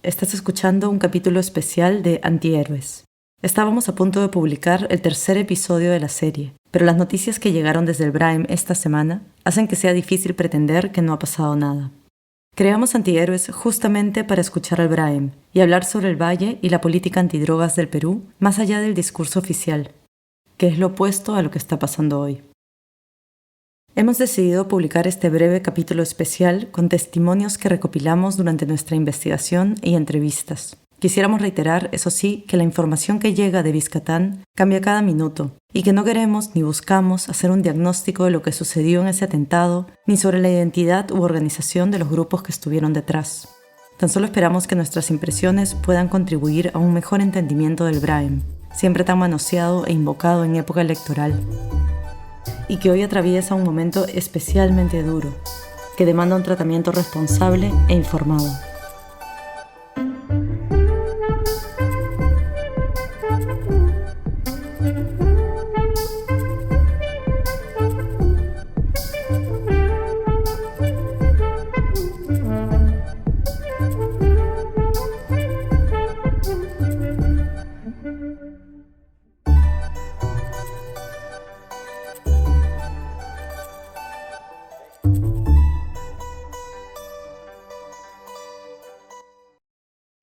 Estás escuchando un capítulo especial de Antihéroes. Estábamos a punto de publicar el tercer episodio de la serie, pero las noticias que llegaron desde el Brahim esta semana hacen que sea difícil pretender que no ha pasado nada. Creamos Antihéroes justamente para escuchar al Brahim y hablar sobre el Valle y la política antidrogas del Perú más allá del discurso oficial, que es lo opuesto a lo que está pasando hoy. Hemos decidido publicar este breve capítulo especial con testimonios que recopilamos durante nuestra investigación y entrevistas. Quisiéramos reiterar, eso sí, que la información que llega de Vizcatán cambia cada minuto y que no queremos ni buscamos hacer un diagnóstico de lo que sucedió en ese atentado ni sobre la identidad u organización de los grupos que estuvieron detrás. Tan solo esperamos que nuestras impresiones puedan contribuir a un mejor entendimiento del Brahim, siempre tan manoseado e invocado en época electoral, y que hoy atraviesa un momento especialmente duro, que demanda un tratamiento responsable e informado.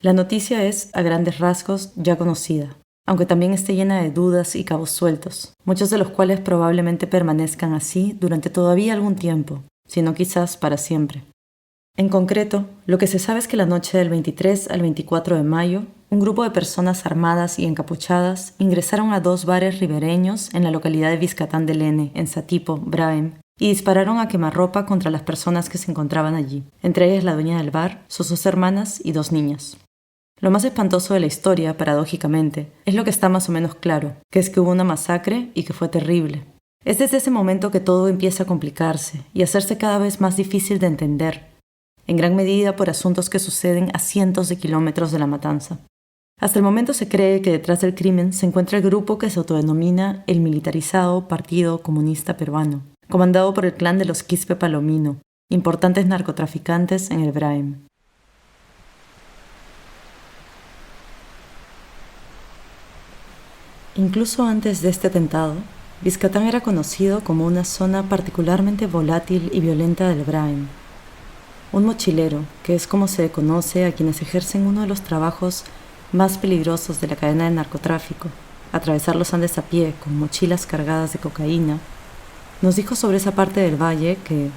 La noticia es, a grandes rasgos, ya conocida, aunque también esté llena de dudas y cabos sueltos, muchos de los cuales probablemente permanezcan así durante todavía algún tiempo, si no quizás para siempre. En concreto, lo que se sabe es que la noche del 23 al 24 de mayo, un grupo de personas armadas y encapuchadas ingresaron a 2 bares ribereños en la localidad de Vizcatán del N, en Satipo, Brahim, y dispararon a quemarropa contra las personas que se encontraban allí, entre ellas la dueña del bar, sus 2 hermanas y 2 niñas. Lo más espantoso de la historia, paradójicamente, es lo que está más o menos claro, que es que hubo una masacre y que fue terrible. Es desde ese momento que todo empieza a complicarse y a hacerse cada vez más difícil de entender, en gran medida por asuntos que suceden a cientos de kilómetros de la matanza. Hasta el momento se cree que detrás del crimen se encuentra el grupo que se autodenomina el militarizado Partido Comunista Peruano, comandado por el clan de los Quispe Palomino, importantes narcotraficantes en el Brahim. Incluso antes de este atentado, Vizcatán era conocido como una zona particularmente volátil y violenta del Brahim. Un mochilero, que es como se conoce a quienes ejercen uno de los trabajos más peligrosos de la cadena de narcotráfico, atravesar los Andes a pie con mochilas cargadas de cocaína, nos dijo sobre esa parte del valle que...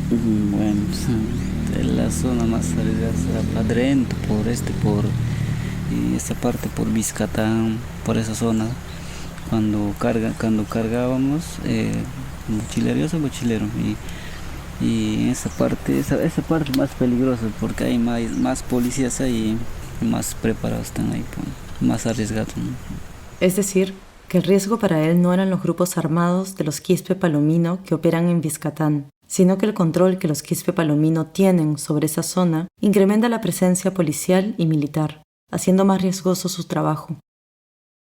Bueno, en la zona más arriesgada para adentro, y esta parte por Vizcatán, por esa zona, cuando cargábamos, mochilero, yo soy mochilero, y esa parte más peligrosa, porque hay más policías ahí, más preparados están ahí, más arriesgados, ¿no? Es decir, que el riesgo para él no eran los grupos armados de los Quispe Palomino que operan en Vizcatán, sino que el control que los Quispe Palomino tienen sobre esa zona incrementa la presencia policial y militar, haciendo más riesgoso su trabajo.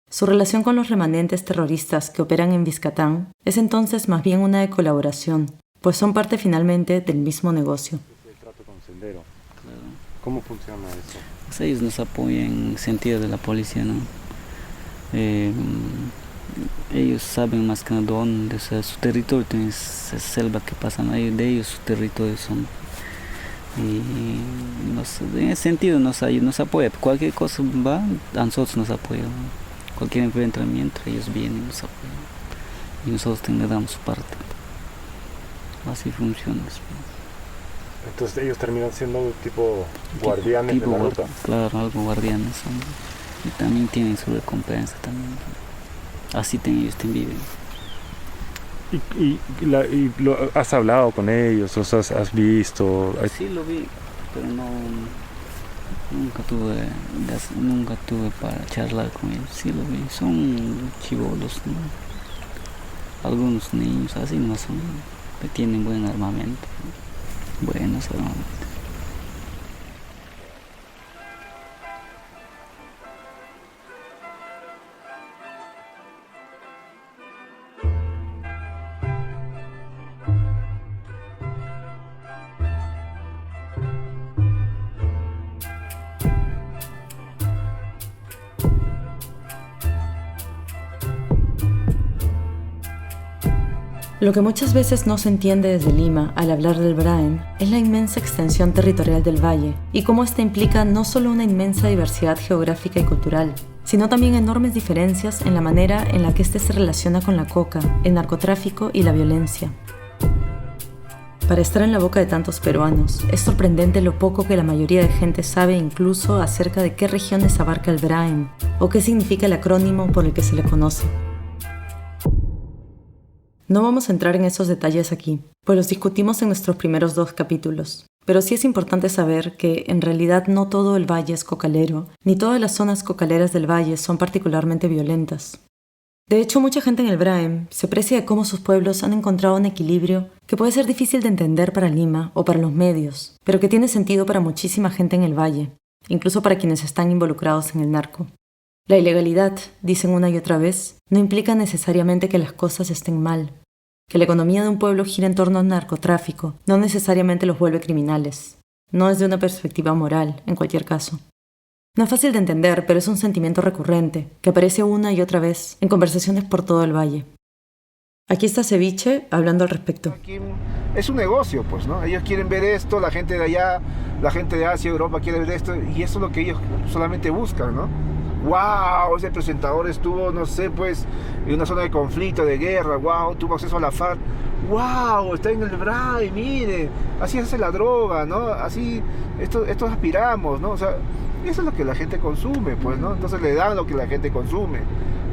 Su relación con los remanentes terroristas que operan en Vizcatán es entonces más bien una de colaboración, pues son parte finalmente del mismo negocio. El trato con Sendero. Claro. ¿Cómo funciona eso? Pues ellos nos apoyan en el sentido de la policía, ¿no? Ellos saben más que nada dónde, o sea, su territorio tiene esa selva que pasan ahí, de ellos sus territorios son. Y en ese sentido nos apoya, cualquier cosa va, a nosotros nos apoyan, ¿no? Cualquier enfrentamiento ellos vienen y nos apoyan y nosotros le damos su parte. Así funciona. Entonces ellos terminan siendo tipo guardianes de la ruta. Claro, algo guardianes son, y también tienen su recompensa también. Así ellos viven. ¿Y has hablado con ellos? ¿Los has visto? Sí, lo vi, pero nunca tuve para charlar con ellos. Sí lo vi, son chibolos, ¿no? Algunos niños así no son, que tienen buen armamento, ¿no? Buenos armamentos. Lo que muchas veces no se entiende desde Lima al hablar del Braem es la inmensa extensión territorial del valle y cómo esta implica no solo una inmensa diversidad geográfica y cultural, sino también enormes diferencias en la manera en la que éste se relaciona con la coca, el narcotráfico y la violencia. Para estar en la boca de tantos peruanos, es sorprendente lo poco que la mayoría de gente sabe incluso acerca de qué regiones abarca el Braem o qué significa el acrónimo por el que se le conoce. No vamos a entrar en esos detalles aquí, pues los discutimos en nuestros primeros 2 capítulos, pero sí es importante saber que en realidad no todo el valle es cocalero, ni todas las zonas cocaleras del valle son particularmente violentas. De hecho, mucha gente en el Braem se precia de cómo sus pueblos han encontrado un equilibrio que puede ser difícil de entender para Lima o para los medios, pero que tiene sentido para muchísima gente en el valle, incluso para quienes están involucrados en el narco. La ilegalidad, dicen una y otra vez, no implica necesariamente que las cosas estén mal. Que la economía de un pueblo gira en torno al narcotráfico no necesariamente los vuelve criminales. No es de una perspectiva moral, en cualquier caso. No es fácil de entender, pero es un sentimiento recurrente, que aparece una y otra vez en conversaciones por todo el valle. Aquí está Ceviche hablando al respecto. Aquí es un negocio, pues, ¿no? Ellos quieren ver esto, la gente de allá, la gente de Asia, Europa quiere ver esto, y eso es lo que ellos solamente buscan, ¿no? ¡Wow! Ese presentador estuvo, no sé, pues, en una zona de conflicto, de guerra, ¡wow! Tuvo acceso a la FARC, ¡wow! Está en el Braem, miren, así hace la droga, ¿no? Así, esto aspiramos, ¿no? O sea, eso es lo que la gente consume, pues, ¿no? Entonces le dan lo que la gente consume,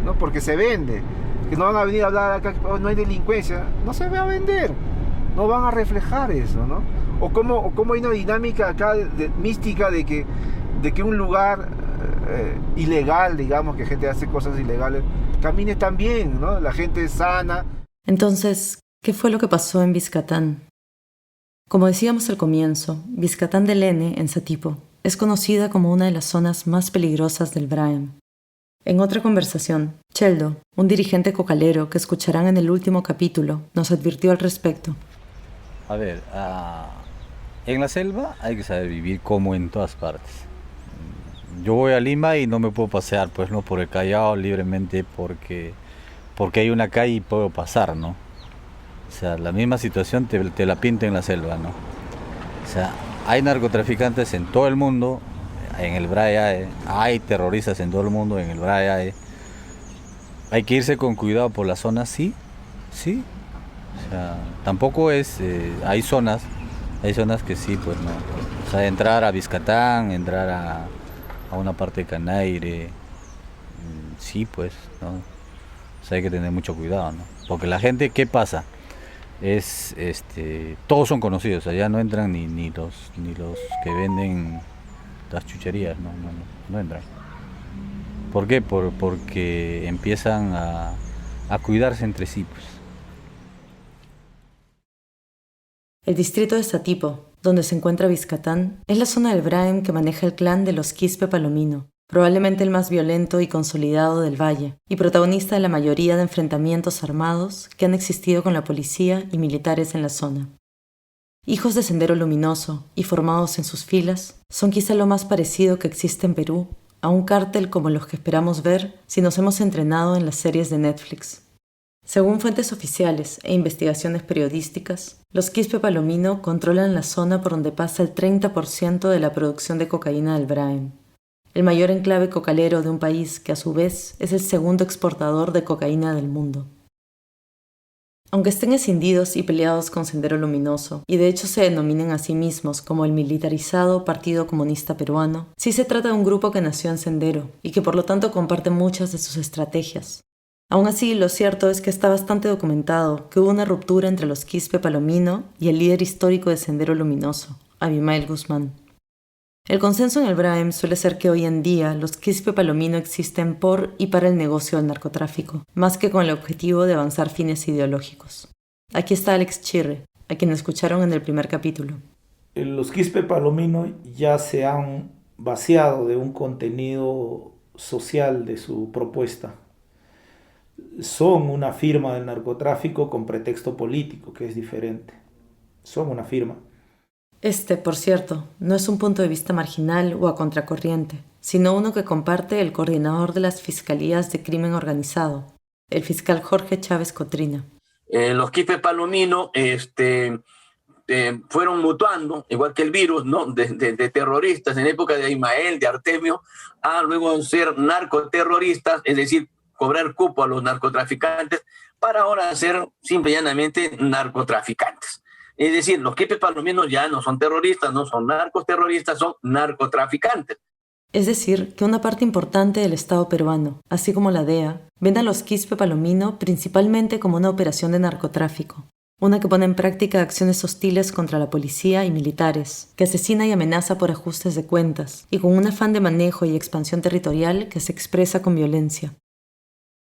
¿no? Porque se vende. Que no van a venir a hablar acá que no hay delincuencia, no se va a vender, no van a reflejar eso, ¿no? O cómo hay una dinámica acá mística de que un lugar ilegal, digamos, que gente hace cosas ilegales, camine tan bien, ¿no? La gente es sana. Entonces, ¿qué fue lo que pasó en Biscatán? Como decíamos al comienzo, Biscatán del N, en Satipo, es conocida como una de las zonas más peligrosas del Braem. En otra conversación, Cheldo, un dirigente cocalero que escucharán en el último capítulo, nos advirtió al respecto. A ver, en la selva hay que saber vivir como en todas partes. Yo voy a Lima y no me puedo pasear, pues, no, por el Callao libremente porque hay una calle y puedo pasar, ¿no? O sea, la misma situación te la pinta en la selva, ¿no? O sea, hay narcotraficantes en todo el mundo, en el Braem hay terroristas en todo el mundo, en el Braem hay que irse con cuidado por las zonas, sí. O sea, tampoco es, hay zonas que sí, pues no. O sea, entrar a Biscatán, entrar a una parte de Canaire, sí, pues, ¿no? O sea, hay que tener mucho cuidado, ¿no? Porque la gente, ¿qué pasa? Todos son conocidos, allá no entran ni los que venden las chucherías, no entran. ¿Por qué? Porque empiezan a cuidarse entre sí, pues. El distrito de Satipo, donde se encuentra Biscatán, es la zona del Braem que maneja el clan de los Quispe Palomino, probablemente el más violento y consolidado del valle, y protagonista de la mayoría de enfrentamientos armados que han existido con la policía y militares en la zona. Hijos de Sendero Luminoso y formados en sus filas, son quizá lo más parecido que existe en Perú a un cártel como los que esperamos ver si nos hemos entrenado en las series de Netflix. Según fuentes oficiales e investigaciones periodísticas, los Quispe Palomino controlan la zona por donde pasa el 30% de la producción de cocaína del Braem, el mayor enclave cocalero de un país que a su vez es el segundo exportador de cocaína del mundo. Aunque estén escindidos y peleados con Sendero Luminoso, y de hecho se denominen a sí mismos como el militarizado Partido Comunista Peruano, sí se trata de un grupo que nació en Sendero y que por lo tanto comparte muchas de sus estrategias. Aún así, lo cierto es que está bastante documentado que hubo una ruptura entre los Quispe Palomino y el líder histórico de Sendero Luminoso, Abimael Guzmán. El consenso en el Braem suele ser que hoy en día los Quispe Palomino existen por y para el negocio del narcotráfico, más que con el objetivo de avanzar fines ideológicos. Aquí está Alex Chirre, a quien escucharon en el primer capítulo. Los Quispe Palomino ya se han vaciado de un contenido social de su propuesta. Son una firma del narcotráfico con pretexto político, que es diferente. Son una firma. Por cierto, no es un punto de vista marginal o a contracorriente, sino uno que comparte el coordinador de las Fiscalías de Crimen Organizado, el fiscal Jorge Chávez Cotrina. Los quispe palomino fueron mutuando, igual que el virus, ¿no? de terroristas en época de Ismael, de Artemio, a luego ser narcoterroristas, es decir, cobrar cupo a los narcotraficantes, para ahora ser simple y llanamente narcotraficantes. Es decir, los quispe palominos ya no son terroristas, no son narcoterroristas, son narcotraficantes. Es decir, que una parte importante del Estado peruano, así como la DEA, ven a los quispe palomino principalmente como una operación de narcotráfico, una que pone en práctica acciones hostiles contra la policía y militares, que asesina y amenaza por ajustes de cuentas, y con un afán de manejo y expansión territorial que se expresa con violencia.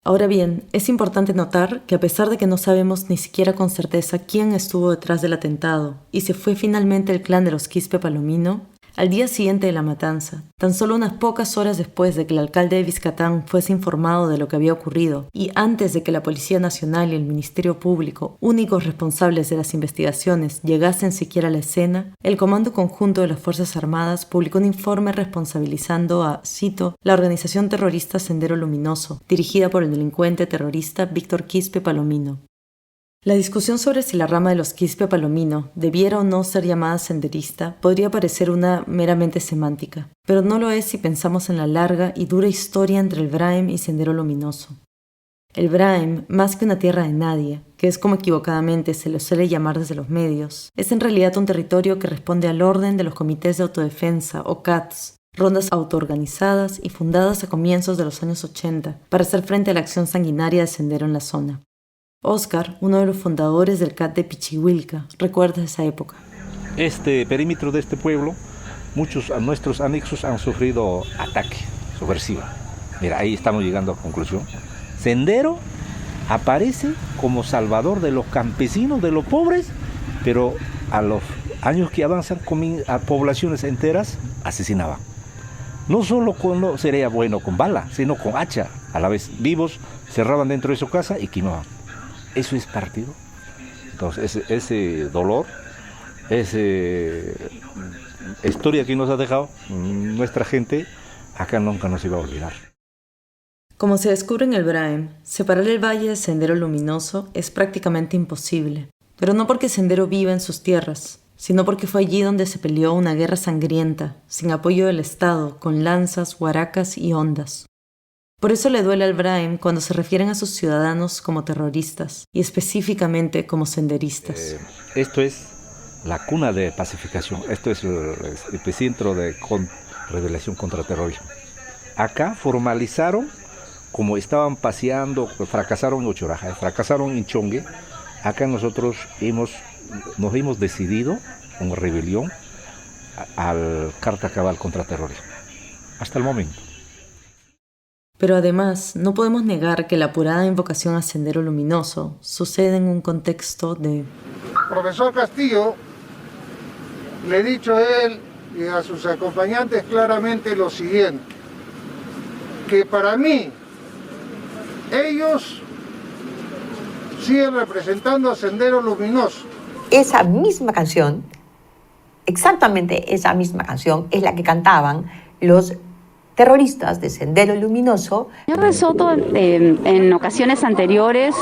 Ahora bien, es importante notar que a pesar de que no sabemos ni siquiera con certeza quién estuvo detrás del atentado y si fue finalmente el clan de los quispe palomino, al día siguiente de la matanza, tan solo unas pocas horas después de que el alcalde de Vizcatán fuese informado de lo que había ocurrido y antes de que la Policía Nacional y el Ministerio Público, únicos responsables de las investigaciones, llegasen siquiera a la escena, el Comando Conjunto de las Fuerzas Armadas publicó un informe responsabilizando a, cito, la organización terrorista Sendero Luminoso, dirigida por el delincuente terrorista Víctor Quispe Palomino. La discusión sobre si la rama de los quispe palomino debiera o no ser llamada senderista podría parecer una meramente semántica, pero no lo es si pensamos en la larga y dura historia entre el Braem y Sendero Luminoso. El Braem, más que una tierra de nadie, que es como equivocadamente se lo suele llamar desde los medios, es en realidad un territorio que responde al orden de los comités de autodefensa o CATs, rondas autoorganizadas y fundadas a comienzos de los años 80 para hacer frente a la acción sanguinaria de Sendero en la zona. Oscar, uno de los fundadores del CAT de Pichihuilca, recuerda esa época. Este perímetro de este pueblo, muchos a nuestros anexos han sufrido ataque subversivo. Mira, ahí estamos llegando a conclusión. Sendero aparece como salvador de los campesinos, de los pobres, pero a los años que avanzan, a poblaciones enteras asesinaban. No solo sería bueno con bala, sino con hacha. A la vez vivos, cerraban dentro de su casa y quemaban. Eso es partido. Entonces ese dolor, esa historia que nos ha dejado nuestra gente, acá nunca nos iba a olvidar. Como se descubre en el Braem, separar el valle de Sendero Luminoso es prácticamente imposible, pero no porque Sendero viva en sus tierras, sino porque fue allí donde se peleó una guerra sangrienta, sin apoyo del Estado, con lanzas, huaracas y hondas. Por eso le duele al Braem cuando se refieren a sus ciudadanos como terroristas, y específicamente como senderistas. Esto es la cuna de pacificación, esto es el epicentro de rebelión contra el terrorismo. Acá formalizaron, como estaban paseando, fracasaron en Ochoraja, fracasaron en Chongue, acá nosotros nos hemos decidido una rebelión al carta cabal contra el terrorismo, hasta el momento. Pero además, no podemos negar que la apurada invocación a Sendero Luminoso sucede en un contexto de... Profesor Castillo, le he dicho a él y a sus acompañantes claramente lo siguiente, que para mí, ellos siguen representando a Sendero Luminoso. Esa misma canción, exactamente esa misma canción, es la que cantaban los terroristas de Sendero Luminoso. Señor de Soto en ocasiones anteriores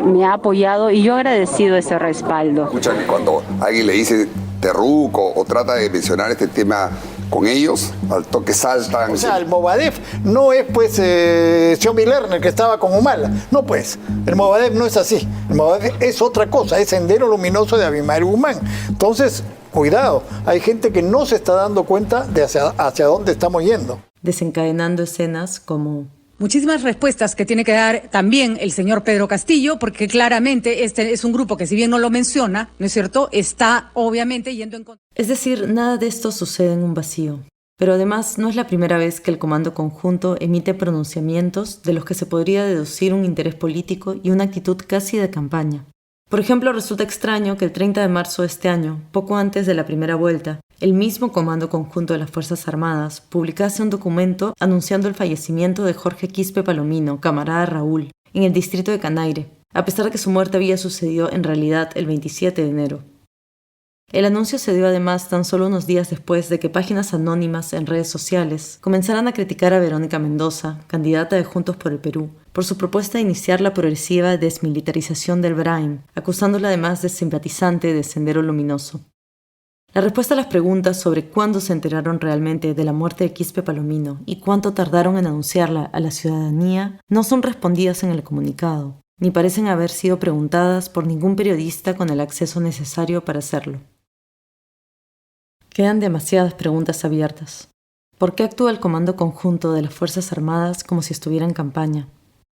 me ha apoyado y yo he agradecido ese respaldo. Escuchan que cuando alguien le dice terruco o trata de mencionar este tema con ellos, al toque saltan. O sea, el Movadef no es pues Xiomi Lerner que estaba con Humala. No pues, el Movadef no es así. El Movadef es otra cosa, es Sendero Luminoso de Abimael Guzmán. Entonces, cuidado, hay gente que no se está dando cuenta de hacia dónde estamos yendo. Desencadenando escenas como... Muchísimas respuestas que tiene que dar también el señor Pedro Castillo, porque claramente este es un grupo que si bien no lo menciona, ¿no es cierto?, está obviamente yendo en contra. Es decir, nada de esto sucede en un vacío. Pero además no es la primera vez que el Comando Conjunto emite pronunciamientos de los que se podría deducir un interés político y una actitud casi de campaña. Por ejemplo, resulta extraño que el 30 de marzo de este año, poco antes de la primera vuelta, el mismo Comando Conjunto de las Fuerzas Armadas publicase un documento anunciando el fallecimiento de Jorge Quispe Palomino, camarada de Raúl, en el distrito de Canaire, a pesar de que su muerte había sucedido en realidad el 27 de enero. El anuncio se dio además tan solo unos días después de que páginas anónimas en redes sociales comenzaran a criticar a Verónica Mendoza, candidata de Juntos por el Perú, por su propuesta de iniciar la progresiva desmilitarización del Braim, acusándola además de simpatizante de Sendero Luminoso. La respuesta a las preguntas sobre cuándo se enteraron realmente de la muerte de Quispe Palomino y cuánto tardaron en anunciarla a la ciudadanía no son respondidas en el comunicado, ni parecen haber sido preguntadas por ningún periodista con el acceso necesario para hacerlo. Quedan demasiadas preguntas abiertas. ¿Por qué actúa el Comando Conjunto de las Fuerzas Armadas como si estuviera en campaña?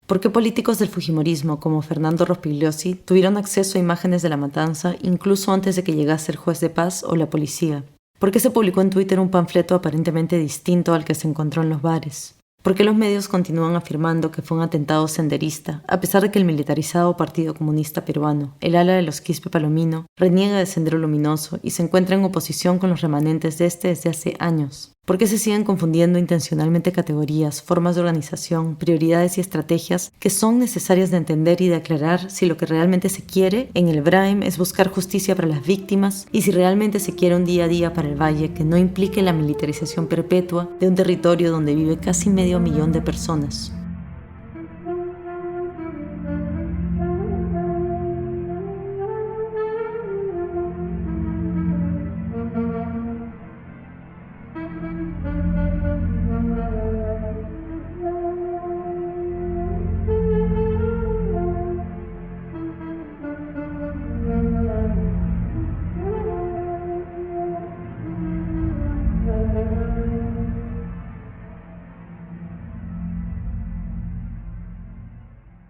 ¿Por qué políticos del fujimorismo como Fernando Rospigliosi tuvieron acceso a imágenes de la matanza incluso antes de que llegase el juez de paz o la policía? ¿Por qué se publicó en Twitter un panfleto aparentemente distinto al que se encontró en los bares? ¿Por qué los medios continúan afirmando que fue un atentado senderista, a pesar de que el militarizado Partido Comunista Peruano, el ala de los Quispe Palomino, reniega de Sendero Luminoso y se encuentra en oposición con los remanentes de este desde hace años? ¿Por qué se siguen confundiendo intencionalmente categorías, formas de organización, prioridades y estrategias que son necesarias de entender y de aclarar si lo que realmente se quiere en el Braim es buscar justicia para las víctimas y si realmente se quiere un día a día para el Valle que no implique la militarización perpetua de un territorio donde vive casi 500.000 de personas?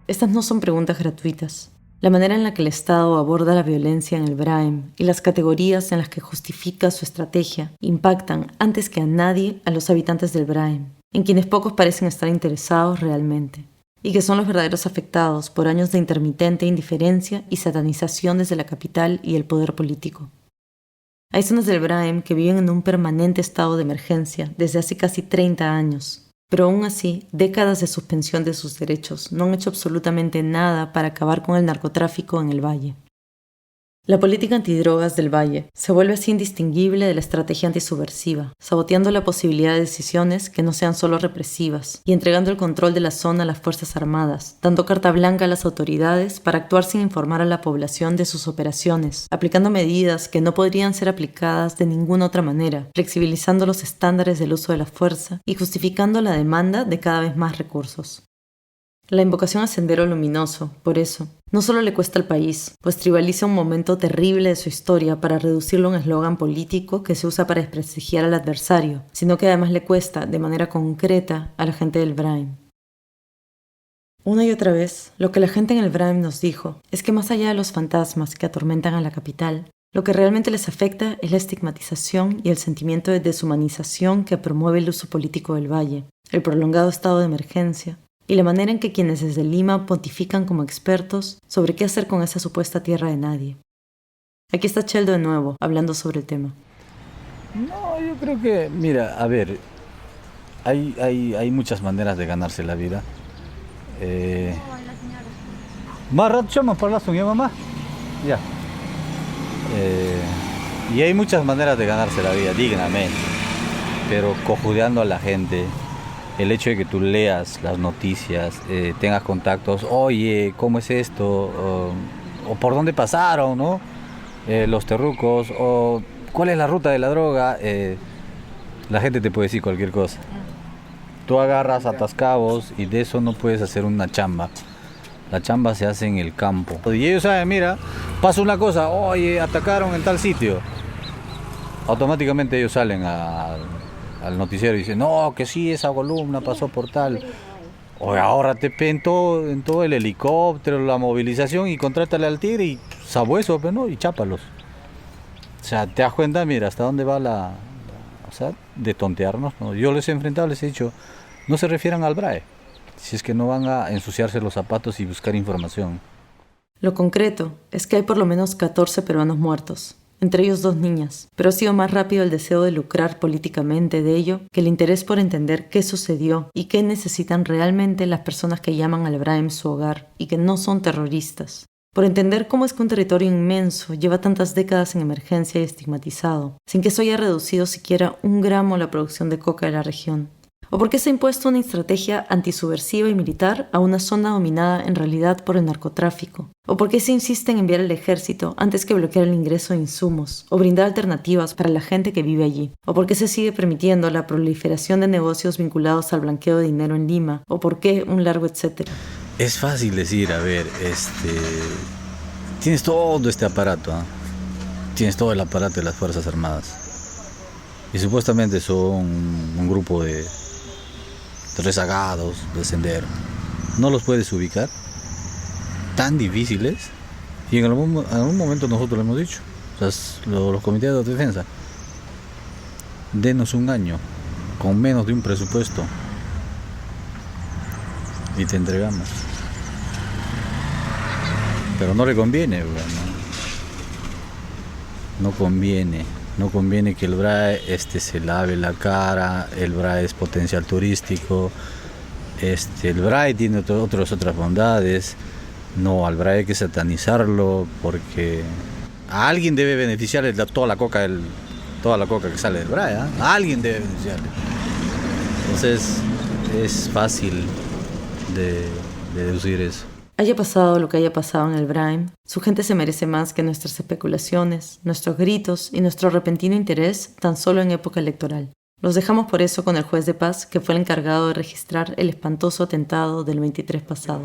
Estas no son preguntas gratuitas. La manera en la que el Estado aborda la violencia en el Braim y las categorías en las que justifica su estrategia impactan antes que a nadie a los habitantes del Braim, en quienes pocos parecen estar interesados realmente, y que son los verdaderos afectados por años de intermitente indiferencia y satanización desde la capital y el poder político. Hay zonas del Braim que viven en un permanente estado de emergencia desde hace casi 30 años. Pero aún así, décadas de suspensión de sus derechos no han hecho absolutamente nada para acabar con el narcotráfico en el Valle. La política antidrogas del Valle se vuelve así indistinguible de la estrategia antisubversiva, saboteando la posibilidad de decisiones que no sean solo represivas y entregando el control de la zona a las Fuerzas Armadas, dando carta blanca a las autoridades para actuar sin informar a la población de sus operaciones, aplicando medidas que no podrían ser aplicadas de ninguna otra manera, flexibilizando los estándares del uso de la fuerza y justificando la demanda de cada vez más recursos. La invocación a Sendero Luminoso, por eso, no solo le cuesta al país, pues tribaliza un momento terrible de su historia para reducirlo a un eslogan político que se usa para desprestigiar al adversario, sino que además le cuesta, de manera concreta, a la gente del Braim. Una y otra vez, lo que la gente en el Braim nos dijo es que más allá de los fantasmas que atormentan a la capital, lo que realmente les afecta es la estigmatización y el sentimiento de deshumanización que promueve el uso político del Valle, el prolongado estado de emergencia, y la manera en que quienes desde Lima pontifican como expertos sobre qué hacer con esa supuesta tierra de nadie. Aquí está Cheldo de nuevo, hablando sobre el tema. No, yo creo que, mira, a ver, hay muchas maneras de ganarse la vida. Más rato chama para con mi mamá. Ya. Y hay muchas maneras de ganarse la vida dignamente, pero cojudeando a la gente. El hecho de que tú leas las noticias, tengas contactos, oye, ¿cómo es esto? O por dónde pasaron, ¿no? Los terrucos, o cuál es la ruta de la droga. La gente te puede decir cualquier cosa. Tú agarras atascabos y de eso no puedes hacer una chamba. La chamba se hace en el campo. Y ellos saben, mira, pasa una cosa, oye, atacaron en tal sitio. Automáticamente ellos salen al noticiero y dicen, no, que sí, esa columna pasó por tal. Oye, ahórrate en todo el helicóptero, la movilización y contrátale al tigre y sabueso, ¿no? Y chápalos. O sea, te das cuenta, mira, hasta dónde va o sea, de tontearnos, ¿no? Yo les he enfrentado, les he dicho, no se refieran al BRAE, si es que no van a ensuciarse los zapatos y buscar información. Lo concreto es que hay por lo menos 14 peruanos muertos, entre ellos 2 niñas, pero ha sido más rápido el deseo de lucrar políticamente de ello que el interés por entender qué sucedió y qué necesitan realmente las personas que llaman al Braim su hogar y que no son terroristas. Por entender cómo es que un territorio inmenso lleva tantas décadas en emergencia y estigmatizado, sin que eso haya reducido siquiera 1 gramo la producción de coca de la región. ¿O por qué se ha impuesto una estrategia antisubversiva y militar a una zona dominada en realidad por el narcotráfico? ¿O por qué se insiste en enviar el ejército antes que bloquear el ingreso de insumos o brindar alternativas para la gente que vive allí? ¿O por qué se sigue permitiendo la proliferación de negocios vinculados al blanqueo de dinero en Lima? ¿O por qué un largo etcétera? Es fácil decir, a ver, tienes todo este aparato, ¿eh? Tienes todo el aparato de las Fuerzas Armadas. Y supuestamente son un grupo de rezagados, de sendero. ¿No los puedes ubicar? Tan difíciles. Y en algún momento nosotros lo hemos dicho, o sea, los comités de defensa, denos un año con menos de un presupuesto y te entregamos. Pero no le conviene, no conviene que el BRAE se lave la cara. El BRAE es potencial turístico, el BRAE tiene otras bondades. No, al BRAE hay que satanizarlo porque a alguien debe beneficiarle toda la coca que sale del BRAE, ¿eh? A alguien debe beneficiarle. Entonces es fácil de deducir eso. Haya pasado lo que haya pasado en el BRAE, su gente se merece más que nuestras especulaciones, nuestros gritos y nuestro repentino interés tan solo en época electoral. Los dejamos por eso con el juez de paz que fue el encargado de registrar el espantoso atentado del 23 pasado.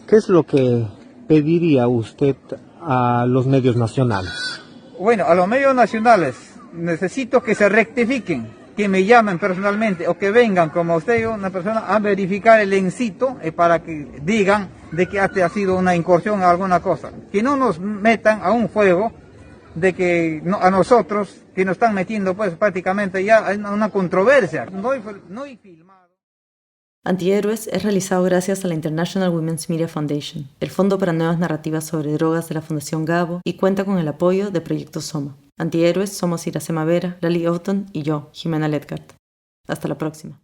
¿Qué es lo que pediría usted a los medios nacionales? Bueno, a los medios nacionales necesito que se rectifiquen, que me llamen personalmente o que vengan como usted, una persona, a verificar el encito para que digan de que ha sido una incursión a alguna cosa. Que no nos metan a un juego de que a nosotros, que nos están metiendo pues prácticamente ya en una controversia. No hay filmado. Antihéroes es realizado gracias a la International Women's Media Foundation, el Fondo para Nuevas Narrativas sobre Drogas de la Fundación Gabo, y cuenta con el apoyo de Proyecto Soma. Antihéroes somos Iracema Vera, Lali Oughton y yo, Jimena Letgart. Hasta la próxima.